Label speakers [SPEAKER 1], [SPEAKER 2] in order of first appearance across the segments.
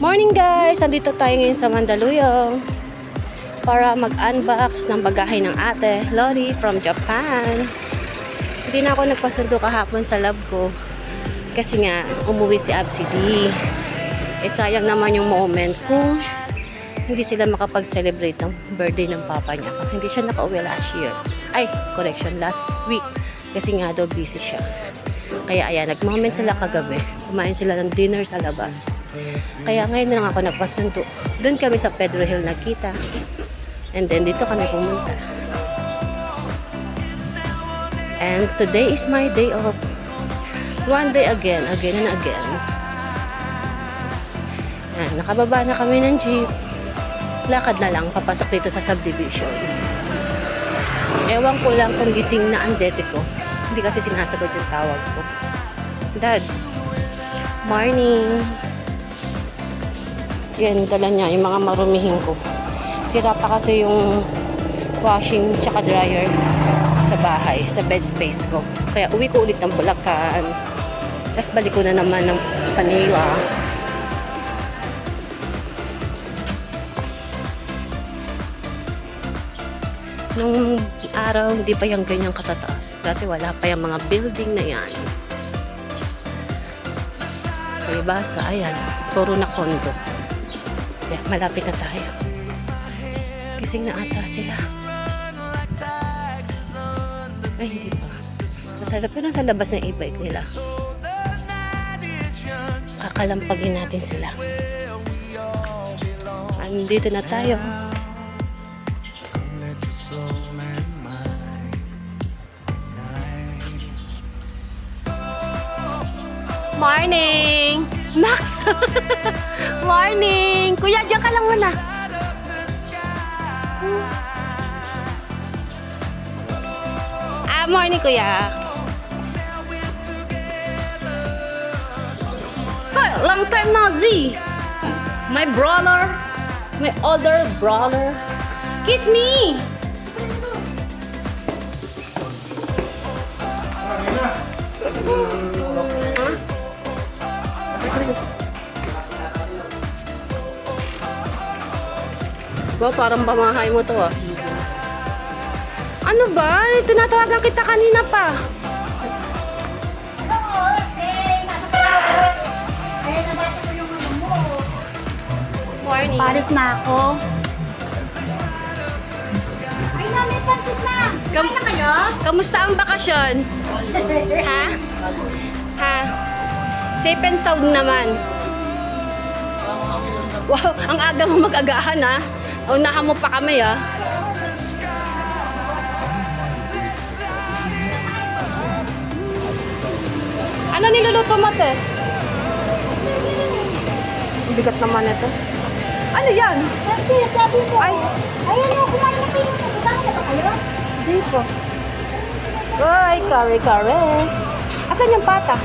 [SPEAKER 1] Morning guys! Nandito tayo ngayon sa Mandaluyong para mag-unbox ng bagahe ng ate, Lori from Japan. Hindi na ako nagpasundo kahapon sa lab ko kasi nga umuwi si Absi D. Sayang naman yung moment kung hindi sila makapag-celebrate ng birthday ng papa niya kasi hindi siya nakauwi last week kasi nga daw busy siya. Kaya ayan, nag-moment sila kagabi. Kumain sila ng dinner sa labas. Kaya ngayon na lang ako nagpasundo. Doon kami sa Pedro Hill nagkita. And then dito kami pumunta. And today is my day off. One day again and again. Yan, nakababa na kami ng jeep. Lakad na lang, papasok dito sa subdivision. Ewan ko lang kung gising na ang dete ko. Hindi kasi sinasagot yung tawag ko. Dad, morning. Yan, dala niya yung mga marumihin ko. Sira pa kasi yung washing tsaka dryer sa bahay, sa bed space ko. Kaya uwi ko ulit ng Bulacan. Tapos balik ko na naman ng Manila. Nung araw, hindi pa yung ganyang katataas. Dati wala pa yung mga building na yan. Kaya basa, ayan, puro na kondo. Kaya malapit na tayo. Gising na ata sila. Ay, hindi pa. Pero sa labas ng e-bike nila. Kakalampagin natin sila. Andito na tayo. Morning! Max! Morning! Kuya, diyan ka lang muna. Morning, kuya. Hi, long time no see. My brother, my older brother. Kiss me! Ba, parang pamahay mo to ah. Ano ba? Tinatawagan kita kanina pa. Morning.
[SPEAKER 2] Palit na ako. Ay, namin pansit na. Kain na kayo?
[SPEAKER 1] Kamusta ang bakasyon? Ha? Ha? Safe and sound naman. Wow, ang aga mo mag-agahan ha. Unahan mo pa kami ha. Ano niluluto mo te? Ang bigat naman ito. Ano yan?
[SPEAKER 2] Kasi sabi mo,
[SPEAKER 1] Ay.
[SPEAKER 2] ayan o, kumain na kayo. Kasama na ba kayo?
[SPEAKER 1] Hindi po. Ay, kare-kare. Asan yung pata?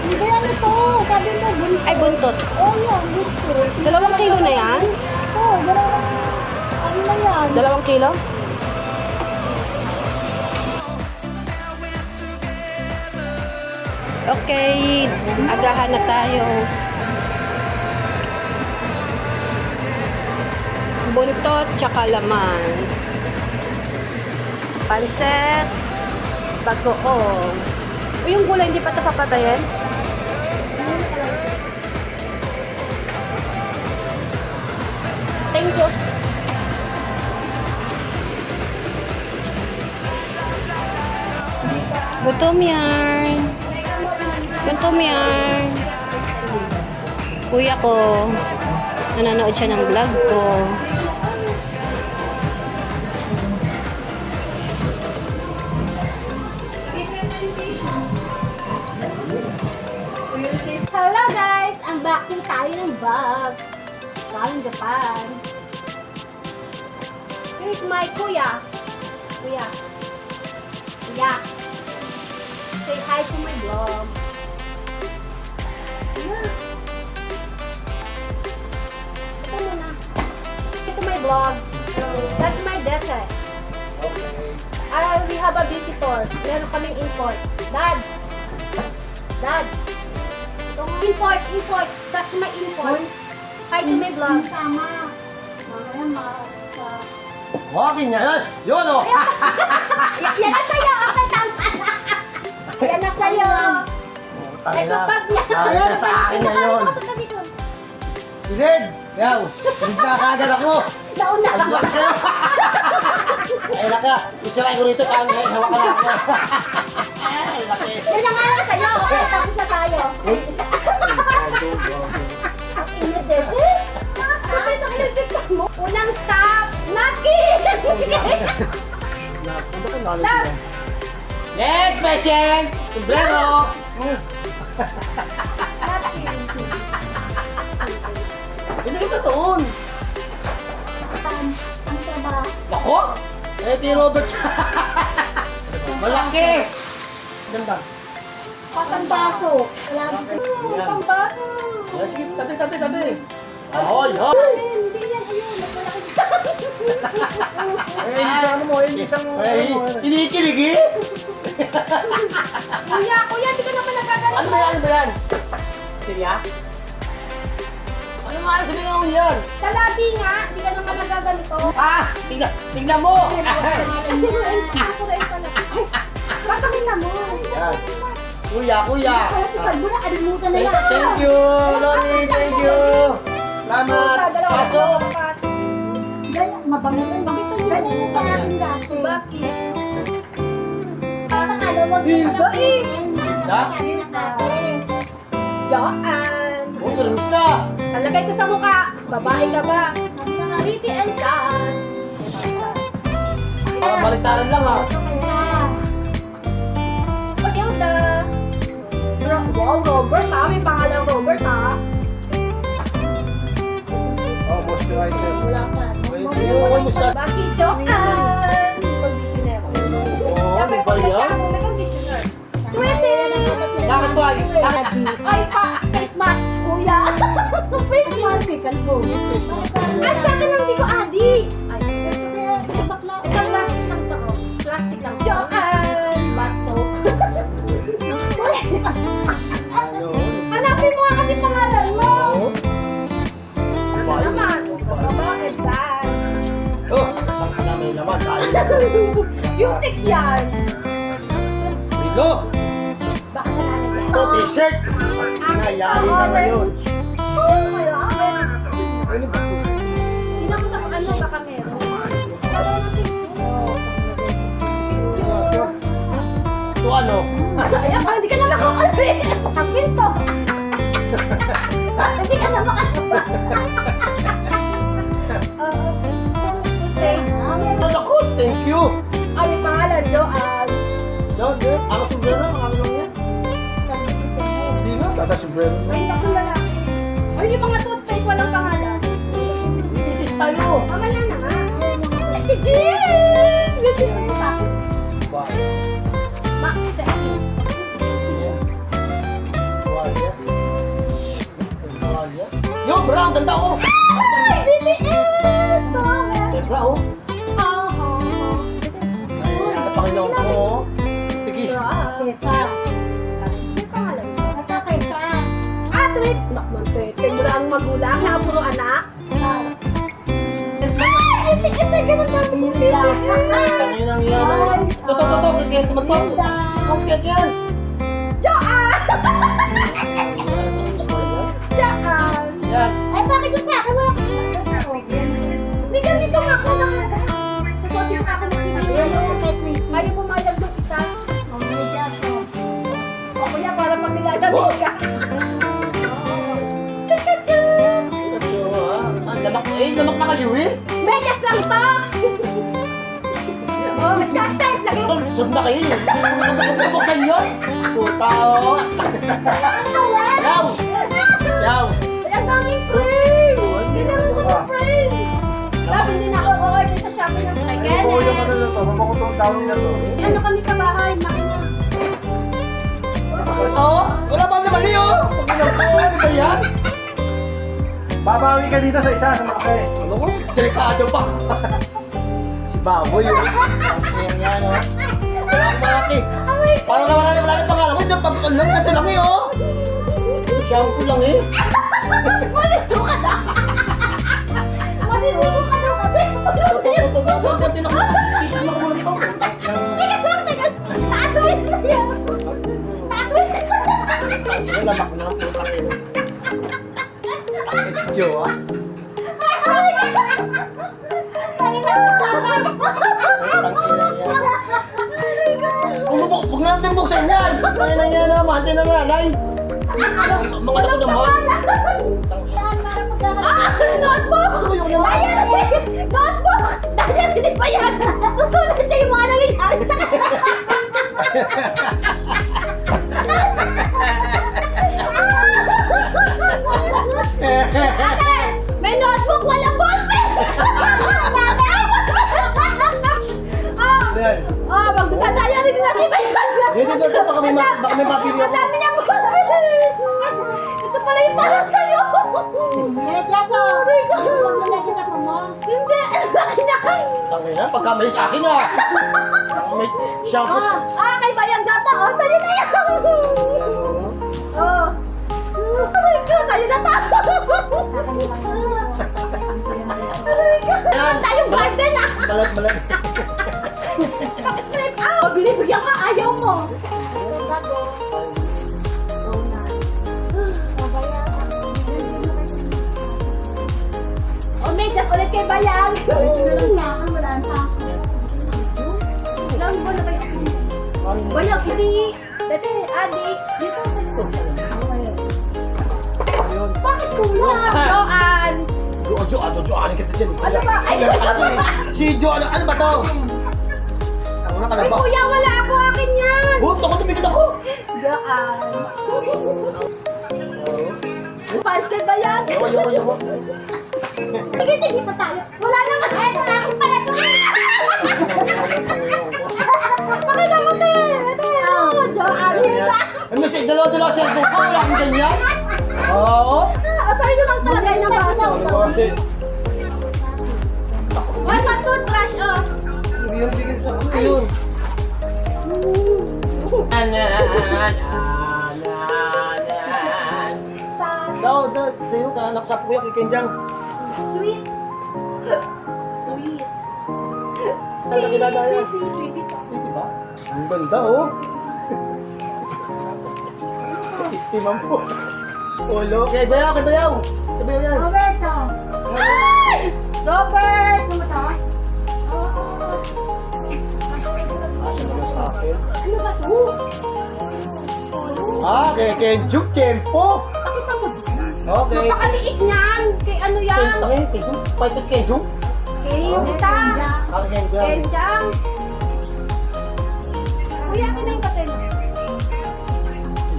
[SPEAKER 2] Hindi ano to, sabi mo, buntot.
[SPEAKER 1] Ay, buntot.
[SPEAKER 2] Oo yan, buntot.
[SPEAKER 1] 2 kilo na yan?
[SPEAKER 2] Oo, ano na yan?
[SPEAKER 1] 2 kilo? Okay, agahan na tayo. Buntot, tsaka laman. Panset, bagoong. O yung gulay, hindi pa ito papatayin? Thank you. Gutom yan. Gutom yan. Kuya ko, nanonood siya ng vlog ko.
[SPEAKER 2] Hello guys! Unboxing tayo ng box. Galing Japan. Here's my kuya. Kuya. Kuya. Say hi to my vlog. Ito muna. Ito my vlog. That's my dete. We have a visitors. Meron kaming import. Dad! Dad! Import! That's my import. in my vlog.
[SPEAKER 3] Walking niya yan. Yun o.
[SPEAKER 2] Yan na sa'yo. Okay, tama. Yan na sa'yo. Ay, kapag niya.
[SPEAKER 3] Dahil na sa akin ngayon. Si Red. Yaw. Hindi ka kagad ako.
[SPEAKER 2] Nauna ka.
[SPEAKER 3] Ang laki. Ay, laka. Isiray ko rito. Kaya ngayon, hawa ka na ako. Ay, laki.
[SPEAKER 2] Yan na nga lang sa'yo. Okay, tapos na tayo. Ang init eh. Kapag sa kinagpipag mo. Unang stop. Lucky!
[SPEAKER 3] Next patient! Sombrero! Hindi kita doon!
[SPEAKER 2] Ang trabaho.
[SPEAKER 3] Ako? Eh, ti Robert! Malaki! Ganda.
[SPEAKER 2] Pasambaso. Wala pambaso.
[SPEAKER 3] Ay, sige, tabi! Ahoy, hoy!
[SPEAKER 2] Hindi yan. Ayun, nagmalaki
[SPEAKER 4] Eh, isang ano mo, isang
[SPEAKER 3] Ay, kinikilig eh!
[SPEAKER 2] Kuya, hindi ka naman nagagalit.
[SPEAKER 3] Ano ba yan? Silya? Ano nga ano sabihin mo yan?
[SPEAKER 2] Sa labi nga, hindi ka naman nagagalito.
[SPEAKER 3] Ah! Tingnan mo!
[SPEAKER 2] Kasi mo, papakita mo.
[SPEAKER 3] Yan. Kuya!
[SPEAKER 2] Kaya si Palbo na, kalimutan na yan.
[SPEAKER 3] Thank you, Loni! Thank you! Salamat! Pasok!
[SPEAKER 2] Ganyan, mabango na. Ganyan na sa akin dati. Bakit? Pakakala, wag mo
[SPEAKER 3] Hilda eh!
[SPEAKER 2] na.
[SPEAKER 3] Hilda?
[SPEAKER 2] Joan!
[SPEAKER 3] Oh, karusa!
[SPEAKER 2] Talagay ko sa mukha. Babae ka ba? Pretty and sass.
[SPEAKER 3] Baliktaran lang ah.
[SPEAKER 2] Pag-Hilda. Wow, Robert ha. May pangalang Robert ha.
[SPEAKER 4] Oh, moisturizer.
[SPEAKER 2] Wala pa.
[SPEAKER 3] Kamusta?
[SPEAKER 2] Bakit Joan? Conditioner.
[SPEAKER 3] Oh,
[SPEAKER 2] May conditioner. Pwede.
[SPEAKER 3] Bakit ba?
[SPEAKER 2] Ay, face mask, kuya. Face mask. Ay, sa akin ang hindi ko adi. Ay, ito plastic lang to. Plastic lang. Joan! Bath soap. Hanapin mo nga kasi pangalan mo. Ano naman? Babae, bag.
[SPEAKER 3] Oh, baka na may laman tayo.
[SPEAKER 2] Beautex yan.
[SPEAKER 3] Bilo!
[SPEAKER 2] Baka sa nanay yan.
[SPEAKER 3] Ito, t-shirt! Nayari na ngayon.
[SPEAKER 2] Oh, wala.
[SPEAKER 3] Ano ba ito?
[SPEAKER 2] Tingnan mo sa ano, baka meron.
[SPEAKER 3] Ito ano?
[SPEAKER 2] Ayan, parang hindi ka na makakalabit. Sa pinto. Hindi ka na makalabas. Toothpaste.
[SPEAKER 3] Malakos, thank you!
[SPEAKER 2] Ay, may pangalan, Joanne.
[SPEAKER 3] Yan, yan. Ano sombrero? Ano lang yan? Hindi na.
[SPEAKER 4] Tata sombrero.
[SPEAKER 2] Ay, naku lalaki. Ay, yung mga toothpaste, walang pangalan.
[SPEAKER 3] Itis tayo.
[SPEAKER 2] Mamaya na nga. Ay, si Jim! Hindi mo sa akin.
[SPEAKER 3] Ba?
[SPEAKER 2] Max,
[SPEAKER 3] Tuwalya. Tuwalya. Yo, brown, ganda ko!
[SPEAKER 2] BTS! Sorry.
[SPEAKER 3] Tebra, oh. Ayan, napakinaw ko. Tigis.
[SPEAKER 2] Kesas. May pangalan mo? Ata Kesas. Ah, Trit! Nakman, Tete mo lang ang magulang na puro anak. Ay, BTS ay ganun ba? BTS.
[SPEAKER 3] Ano yun ang yan? Ito. Ganyan, tumagpap. Ang ganyan.
[SPEAKER 2] Joanne! Joanne!
[SPEAKER 3] Yan.
[SPEAKER 2] Ay, bakit yung sa akin wala ka? May ganito nga ako ng sagot yung ako ng sinili. Ayaw pumayag ng isa. O kuya, para pag nilalamig ka. Pikachu!
[SPEAKER 3] Ito, ah. Lamak na kayo eh.
[SPEAKER 2] Medyas lang to! Oh, scotch tape! Lagay ko!
[SPEAKER 3] Sub na kayo. Hindi mo buksan yun. Puta, oh. Yaw! Yaw!
[SPEAKER 2] Ay, ang daming frame! Kailangan ko ng frame! Sabi din ako order sa Shopee ng kay
[SPEAKER 4] Oo, yung ano
[SPEAKER 2] Kenneth.
[SPEAKER 4] na to. Mapakutong tawag na to.
[SPEAKER 2] Ano kami sa bahay, makina.
[SPEAKER 3] Oo, wala pa naman eh, oh. Ano ba yan?
[SPEAKER 4] Babawi ka dito sa isa sa malaki.
[SPEAKER 3] Ano ko? Delikado pa.
[SPEAKER 4] Si Baboy yun.
[SPEAKER 3] Ayan yan, oh. Wala akong malaki. Parang wala na pangalan ko. Napapakal lang. Ito lang eh, oh. Shampoo lang eh.
[SPEAKER 2] Malito ka na!
[SPEAKER 3] Jo, ah. Huwag na natin buksan yan! Kaya na yan naman, hindi na nanay! Mga anak ko naman!
[SPEAKER 2] Notebook! Diary! Notebook! Diary, hindi pa yan! Susulat siya yung mga nangyayari sa kanya! Ate! May notebook! Walang ballpen!
[SPEAKER 3] Ayan.
[SPEAKER 2] Magdadayari din na si Bayan!
[SPEAKER 3] Dito, dito, baka may mapili
[SPEAKER 2] Ang
[SPEAKER 3] ako.
[SPEAKER 2] dami niyang ballpen! Ito pala yung para sa'yo! Hindi! Laki na!
[SPEAKER 3] Tangin na, pagkamali sa akin ah! May shampoo.
[SPEAKER 2] Kay Bayang Data! Sa'yo na yan! Aray ko! Sa'yo na to!
[SPEAKER 3] Ayan.
[SPEAKER 2] Tayong garden ah!
[SPEAKER 3] Balat.
[SPEAKER 2] Kapit trip! Binibigyan ka! Ayaw mo! Medyas ulit kay Bayang! Ilang buwan na kayo? Bayang, hindi! Dati, adik! Dito!
[SPEAKER 3] Ayun.
[SPEAKER 2] Bakit kulang? Joan!
[SPEAKER 3] Joan kita dyan.
[SPEAKER 2] Ano ba? Ay,
[SPEAKER 3] Si Jo, ano ba to? Ano na ka na
[SPEAKER 2] Ay,
[SPEAKER 3] ba?
[SPEAKER 2] kuya, wala ako akin yan!
[SPEAKER 3] Huwag ako, tumigil ako!
[SPEAKER 2] Joan! Fans kay Bayang!
[SPEAKER 3] Ayaw.
[SPEAKER 2] Tigil sa tayo! Wala na nga! Ay, wala akong pala to! Pakita mo, te! Joan! Hila!
[SPEAKER 3] Ano si dalawa-dalawa sa cellphone ko? Wala akong ganyan? Oo.
[SPEAKER 2] Sa'yo lang talaga yung baso!
[SPEAKER 3] Kasi,
[SPEAKER 2] Why not toothbrush, oh?
[SPEAKER 3] yung bigyan sa akin yun. Daw, sa'yo, kananak sa kuya kay Kenjang.
[SPEAKER 2] Sweet! Sweet!
[SPEAKER 3] Nakilala yan.
[SPEAKER 2] Sweet ito.
[SPEAKER 3] Hindi ba? Ang ganda, oh. Timang po. Ulo. Kay Bayaw. Kay Bayaw yan.
[SPEAKER 2] Roberto! Ay! Robert! Ano ba ito?
[SPEAKER 3] Sa akin.
[SPEAKER 2] Ano ba ito?
[SPEAKER 3] Kay Kenjuk Tempo.
[SPEAKER 2] Pakita mo.
[SPEAKER 3] Okay.
[SPEAKER 2] Napakaliit niyan! Kay ano yan?
[SPEAKER 3] Tangin, Kenjuk. Paitot Kenjuk.
[SPEAKER 2] Kay yung isa!
[SPEAKER 3] Kenjang.
[SPEAKER 2] Kenjang! Kuya, akin na yung kape mo.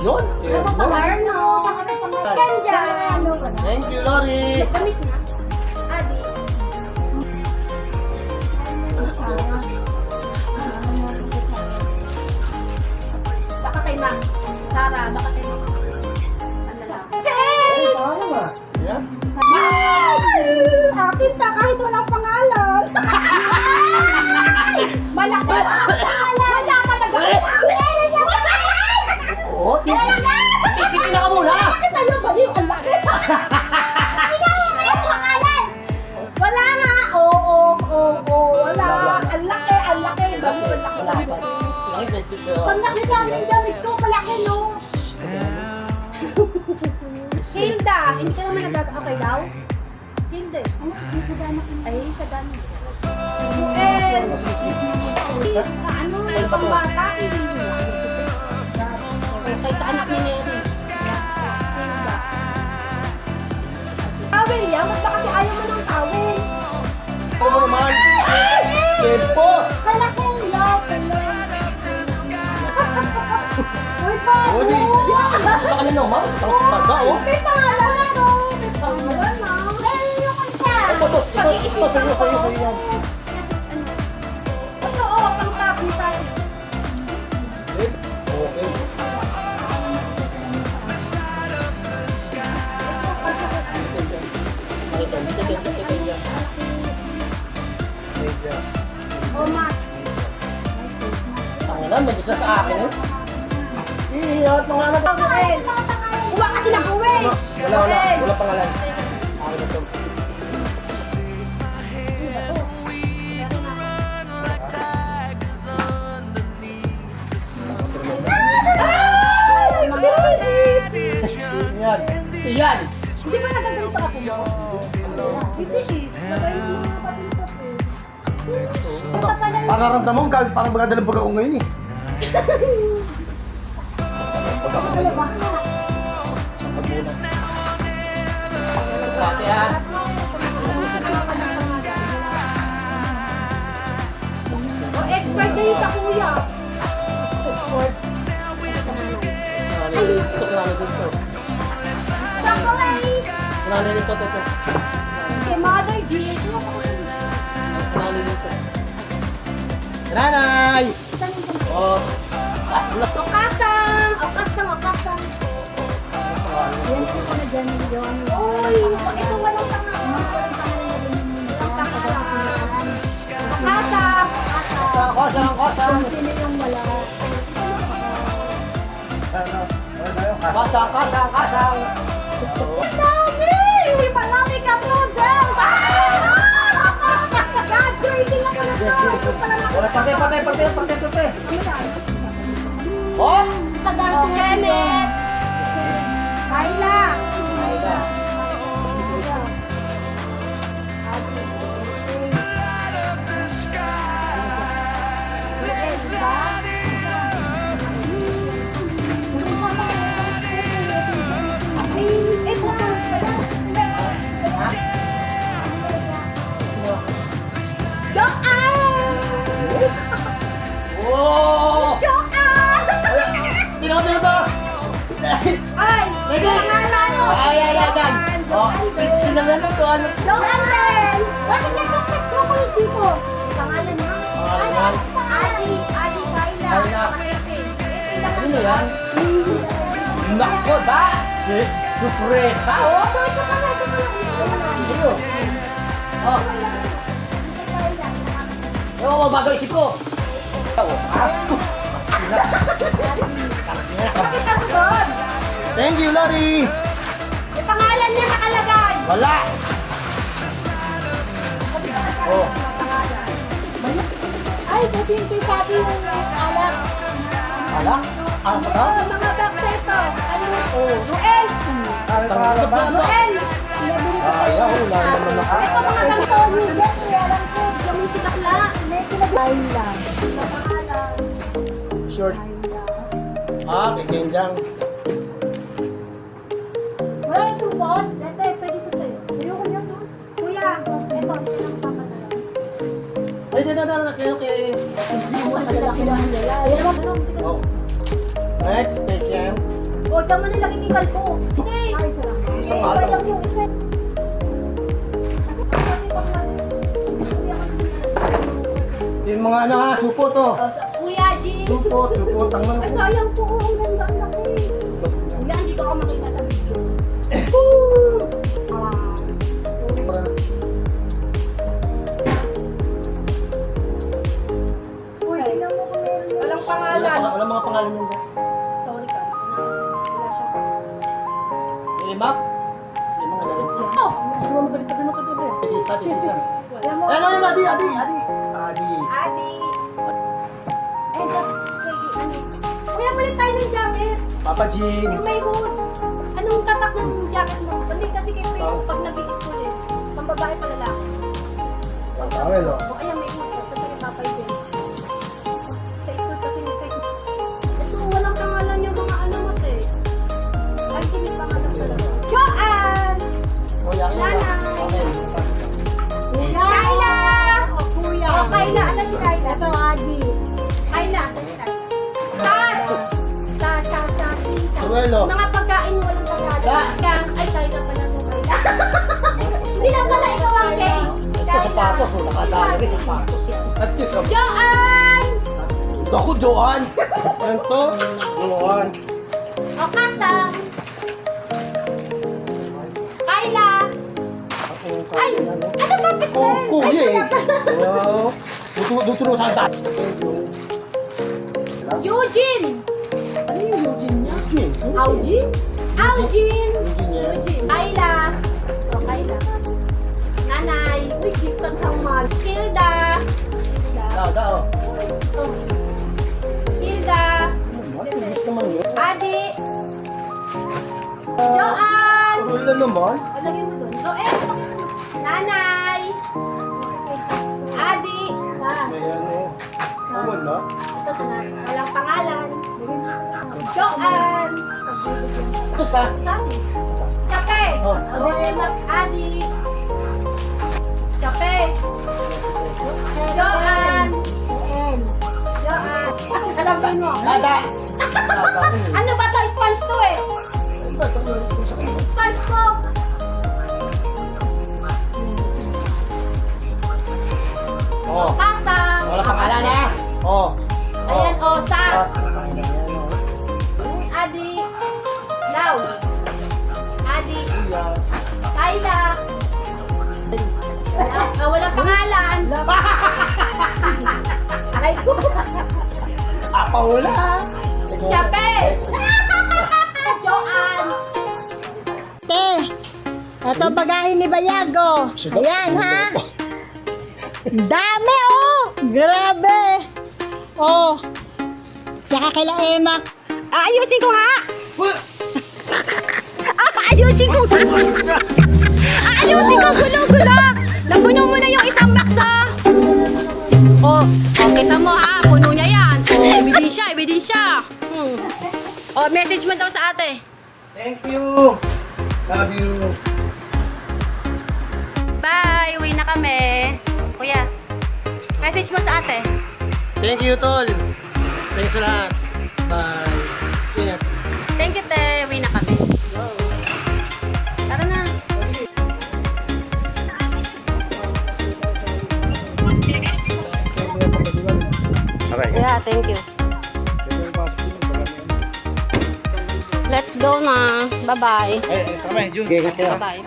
[SPEAKER 3] Yun.
[SPEAKER 2] Ano ba pangar, no? Kenjang!
[SPEAKER 3] Thank you, Lori.
[SPEAKER 2] Gamit na. Adi. Baka kay Max. Sarah, baka kay Max. Ano lang? Hey!
[SPEAKER 3] Yeah?
[SPEAKER 2] Akin ta kahit walang pangalan. Malaki. Wala talaga.
[SPEAKER 3] Oo. Titigil na ka muna.
[SPEAKER 2] Bakit sa'yo baliw? Ang laki. Wala nga. Oo. Wala. Ang laki. Baliw, ang laki. Pag nakita ang damit ko, malaki, no? Hilda, hindi ka naman okay daw? Hindi. Ay, sa dami. Sa ano, pang bata, hindi nila. Kaya sa anak ni Neri. Hilda. Tawel yan, ba't ba kasi ayaw mo ng tawel?
[SPEAKER 3] Ano naman? Tempo.
[SPEAKER 2] Malaki yan. Uy, pa!
[SPEAKER 3] Uli. Sa kanila naman. Taga, oh.
[SPEAKER 2] May pangalan na to. May pangalan na. Ayun ko siya.
[SPEAKER 3] Sa'yo yan.
[SPEAKER 2] Ito, pang-top ni tayo.
[SPEAKER 3] Okay.
[SPEAKER 2] Oh, Matt.
[SPEAKER 3] Tangina, may isa sa akin, eh. Iyat, mga anak.
[SPEAKER 2] Pangalan. Uwa kasi ng uwi.
[SPEAKER 3] Wala pangalan. Akin na to. Yan.
[SPEAKER 2] Hindi ba nagaganito ka po mo? Hindi is. Sabay mo mga kapatid ko. Ito pala yung
[SPEAKER 4] Pararamdam mo, parang magdadalang baga ko ngayon eh.
[SPEAKER 3] Dati ha.
[SPEAKER 2] O, expert din sa kuya. Expert.
[SPEAKER 3] Sinanay dito, sinanay dito.
[SPEAKER 2] Chocolate!
[SPEAKER 3] Sinanay dito, toto.
[SPEAKER 2] Kay Mother G.
[SPEAKER 3] Sinanay dito. Nanay! Oh. Ah, wala.
[SPEAKER 2] Okasang! Okasang! Yan po ko na dyan yun. Uy! Ito walang pangalan. Okasang!
[SPEAKER 3] Kosang, kosang.
[SPEAKER 2] Sino yung wala?
[SPEAKER 3] Kasang, kasang, kasang.
[SPEAKER 2] Ang dami! Uy, malami ka po dyan! God-grading ako na to! Ito pala na
[SPEAKER 3] Wala, pati. Oh!
[SPEAKER 2] Tagal ko Kenneth! Kayla!
[SPEAKER 3] Kayla. Oh! Tino to!
[SPEAKER 2] Ay!
[SPEAKER 3] Pwede!
[SPEAKER 2] Pangalan mo!
[SPEAKER 3] Ay, yan. Oh, Christine naman ito. Ano?
[SPEAKER 2] Logan! Bakit nagkakit chocolate dito? Pangalan mo?
[SPEAKER 3] Pangalan naman.
[SPEAKER 2] Adi Kayla.
[SPEAKER 3] Kayla. Ano yan? Nako ba? Surpresa! Oh!
[SPEAKER 2] Ito pala.
[SPEAKER 3] Ano? Oh, ewan ko, bago isip ko.
[SPEAKER 2] Pakita mo doon.
[SPEAKER 4] Thank you, Lori!
[SPEAKER 2] May pangalan niya nakalagay.
[SPEAKER 3] Wala! Oh,
[SPEAKER 2] Ay, dati yung sabi yung alak.
[SPEAKER 3] ala? Ano ba ito?
[SPEAKER 2] Oh, mga bakseto. Ano? Oh, Noel. Noel.
[SPEAKER 4] Ayaw, wala naman ako.
[SPEAKER 2] Ito mga ganito. Yung Jeffrey, alam ko. Yung si Bakla. May pinag-ain lang. Pangalan.
[SPEAKER 4] Short. Ah, kay Kenjang.
[SPEAKER 2] Wala yung supot. Dete, pwede ko sa'yo. Ayoko niya doon. Kuya, ito. Ito ang papadala.
[SPEAKER 3] Ay, di na, kaya. Oh. Next, patient.
[SPEAKER 2] O, tama na lagi kikal ko. Say!
[SPEAKER 4] Isang
[SPEAKER 2] Iba
[SPEAKER 4] araw.
[SPEAKER 2] lang yung isa. Kasi pag
[SPEAKER 4] Yung mga ano ha, supo to.
[SPEAKER 2] Kuya G!
[SPEAKER 4] Supo, tangan
[SPEAKER 2] Ay,
[SPEAKER 4] ko.
[SPEAKER 2] sayang po. Ang ganda ang laki. Kuya, hindi ko ako makita sa video. Uy, tingnan mo kung meron. Walang pangalan.
[SPEAKER 3] Wala mga pangalan yun.
[SPEAKER 2] Sorry ka. Wala siya.
[SPEAKER 3] Si Mac? Si Mac, ano?
[SPEAKER 2] Oh!
[SPEAKER 3] Titisa.
[SPEAKER 2] Alam mo.
[SPEAKER 3] Ano yun, Adi?
[SPEAKER 4] Adi.
[SPEAKER 2] Adi. Eh, Kuya, balik tayo ng jacket.
[SPEAKER 4] Papa Jean.
[SPEAKER 2] Yung may hood. Anong tatak ng jacket mo? Hindi kasi kayo yung pag nag-i-school eh. Pambabae pa lalaki.
[SPEAKER 4] Pagkawel o.
[SPEAKER 2] O ayan, may hood. Ito yung papay din. Sa school kasi yung kayo. Ito, walang pangalan yung mga ano mo eh. Ay, hindi pangalan talaga. Joanne!
[SPEAKER 3] Oh, yakin mo.
[SPEAKER 2] Nanay!
[SPEAKER 3] Okay.
[SPEAKER 2] Kuya! Kayla! O, kuya. O, Kayla. Ano si Kayla? Ito, Adi. Kayla.
[SPEAKER 4] Suelo.
[SPEAKER 2] Mga pagkain mo walang pagkain.
[SPEAKER 3] Da.
[SPEAKER 2] Ay, Kayla pala ito, Kayla. Hindi na pala ikaw ang gay.
[SPEAKER 3] Ito sapatos, oh, nakadali rin sapatos. At ito.
[SPEAKER 2] Joanne!
[SPEAKER 4] Ito ako, Joan. Yan to. Joan.
[SPEAKER 2] O, Kasang. Kayla! Ay! Ano ba, Pisel?
[SPEAKER 4] Kuya eh. Wow. Duturo sa dati.
[SPEAKER 2] Eugene! Ano yung Eugene niya? Eugene? Eugene! Eugene. Kayla. O, Kayla. Nanay. Uy, gift ang kamar. Hilda.
[SPEAKER 3] Daw.
[SPEAKER 2] O. Hilda.
[SPEAKER 4] Matigas naman yun.
[SPEAKER 2] Adi. Joanne.
[SPEAKER 3] Wala naman.
[SPEAKER 2] Lagay mo doon. Roel, Nanay. Adi.
[SPEAKER 3] Ayan o. Wala.
[SPEAKER 2] Ito sa walang pangalan. Joanne.
[SPEAKER 3] Ito sas.
[SPEAKER 2] Sabi. Chape.
[SPEAKER 3] Oh.
[SPEAKER 2] Adi. Chape. Joanne. Joanne. Salamat mo.
[SPEAKER 3] Nada.
[SPEAKER 2] Ano ba to? Sponge to eh. Sponge to.
[SPEAKER 3] Oh.
[SPEAKER 2] Pasang.
[SPEAKER 3] Wala pangalan ha. Oh.
[SPEAKER 2] Ayan, oh,
[SPEAKER 3] Sas.
[SPEAKER 2] Sas. Adi. Lau. Adi. Kayla. Walang pangalan. Aray ko.
[SPEAKER 3] Apa wala.
[SPEAKER 2] Chape. Joanne.
[SPEAKER 5] Te, eto bagahin ni Bayago. Ayan ha. Dami oh. Grabe. Oh. Tsaka kaila Emak.
[SPEAKER 1] Ayusin ko nga! Ayusin ko nga! Ayusin ko, gulo-gulo! Napuno mo na yung isang bakso! Oh, kita mo ha, puno niya yan. Oh, ebidensya, ebidensya. Oh, message mo daw sa ate.
[SPEAKER 3] Thank you. Love you.
[SPEAKER 1] Bye, uwi na kami. Kuya, message mo sa ate.
[SPEAKER 3] Thank you, Tol. Thanks sa lahat. Bye. Ingat.
[SPEAKER 1] Thank you, te. Uwi na kami. Tara na. Yeah, thank you. Let's go na. Bye-bye.
[SPEAKER 3] Ingat kayo.
[SPEAKER 1] Bye-bye.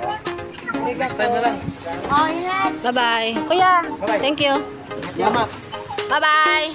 [SPEAKER 3] Next time na lang.
[SPEAKER 1] Oh, ingat. Bye-bye. Kuya, thank you.
[SPEAKER 3] Yamak.
[SPEAKER 1] Bye-bye.